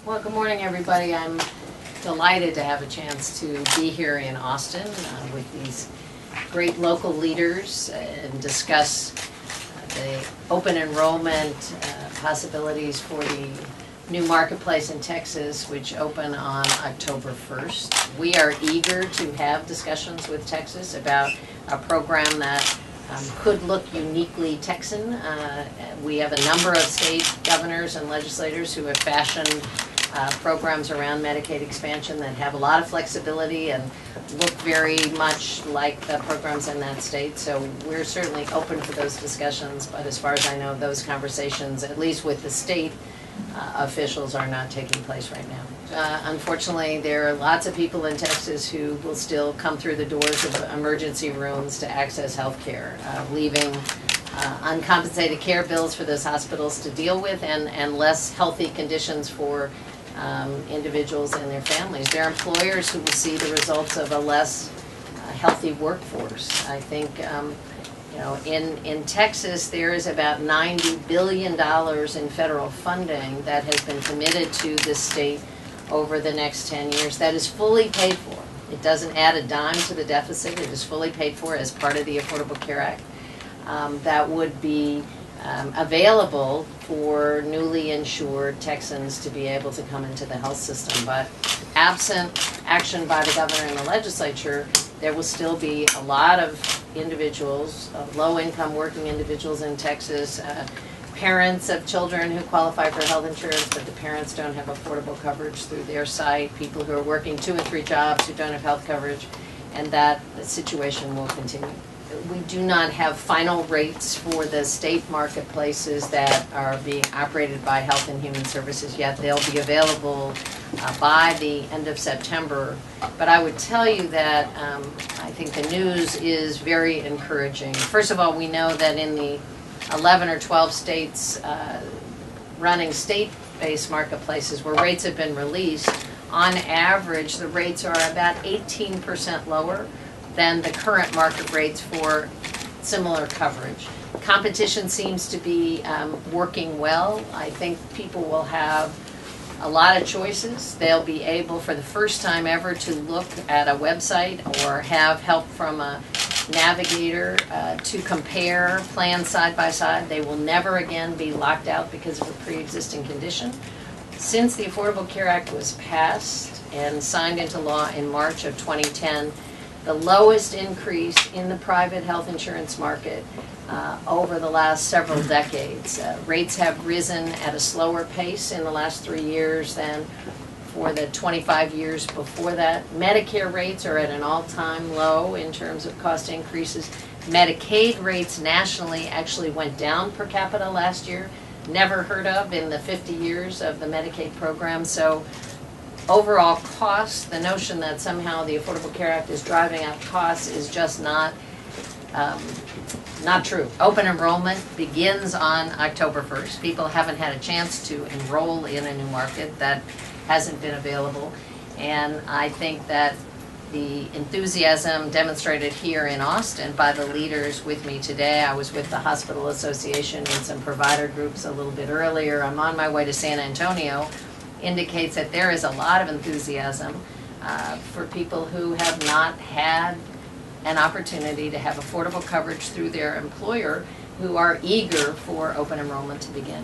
Well, good morning, everybody. I'm delighted to have a chance to be here in Austin with these great local leaders and discuss the open enrollment possibilities for the new marketplace in Texas, which open on October 1st. We are eager to have discussions with Texas about a program that could look uniquely Texan. We have a number of state governors and legislators who have fashioned programs around Medicaid expansion that have a lot of flexibility and look very much like the programs in that state. So we're certainly open for those discussions, but as far as I know, those conversations, at least with the state officials, are not taking place right now. Unfortunately, there are lots of people in Texas who will still come through the doors of emergency rooms to access health care, leaving uncompensated care bills for those hospitals to deal with and less healthy conditions for individuals and their families. There are employers who will see the results of a less healthy workforce. I think in Texas there is about $90 billion in federal funding that has been committed to this state over the next 10 years. That is fully paid for. It doesn't add a dime to the deficit. It is fully paid for as part of the Affordable Care Act. That would be available for newly insured Texans to be able to come into the health system. But absent action by the governor and the legislature, there will still be a lot of individuals, low-income working individuals in Texas, parents of children who qualify for health insurance, but the parents don't have affordable coverage through their site, people who are working 2 and 3 jobs who don't have health coverage, and that situation will continue. We do not have final rates for the state marketplaces that are being operated by Health and Human Services yet. They'll be available by the end of September. But I would tell you that I think the news is very encouraging. First of all, we know that in the 11 or 12 states running state-based marketplaces where rates have been released, on average the rates are about 18% lower than the current market rates for similar coverage. Competition seems to be working well. I think people will have a lot of choices. They'll be able, for the first time ever, to look at a website or have help from a navigator to compare plans side by side. They will never again be locked out because of a pre-existing condition. Since the Affordable Care Act was passed and signed into law in March of 2010, the lowest increase in the private health insurance market over the last several decades. Rates have risen at a slower pace in the last 3 years than for the 25 years before that. Medicare rates are at an all-time low in terms of cost increases. Medicaid rates nationally actually went down per capita last year, never heard of in the 50 years of the Medicaid program. So overall costs, the notion that somehow the Affordable Care Act is driving up costs is just not true. Open enrollment begins on October 1st. People haven't had a chance to enroll in a new market. That hasn't been available. And I think that the enthusiasm demonstrated here in Austin by the leaders with me today. I was with the Hospital Association and some provider groups a little bit earlier. I'm on my way to San Antonio. Indicates that there is a lot of enthusiasm for people who have not had an opportunity to have affordable coverage through their employer, who are eager for open enrollment to begin.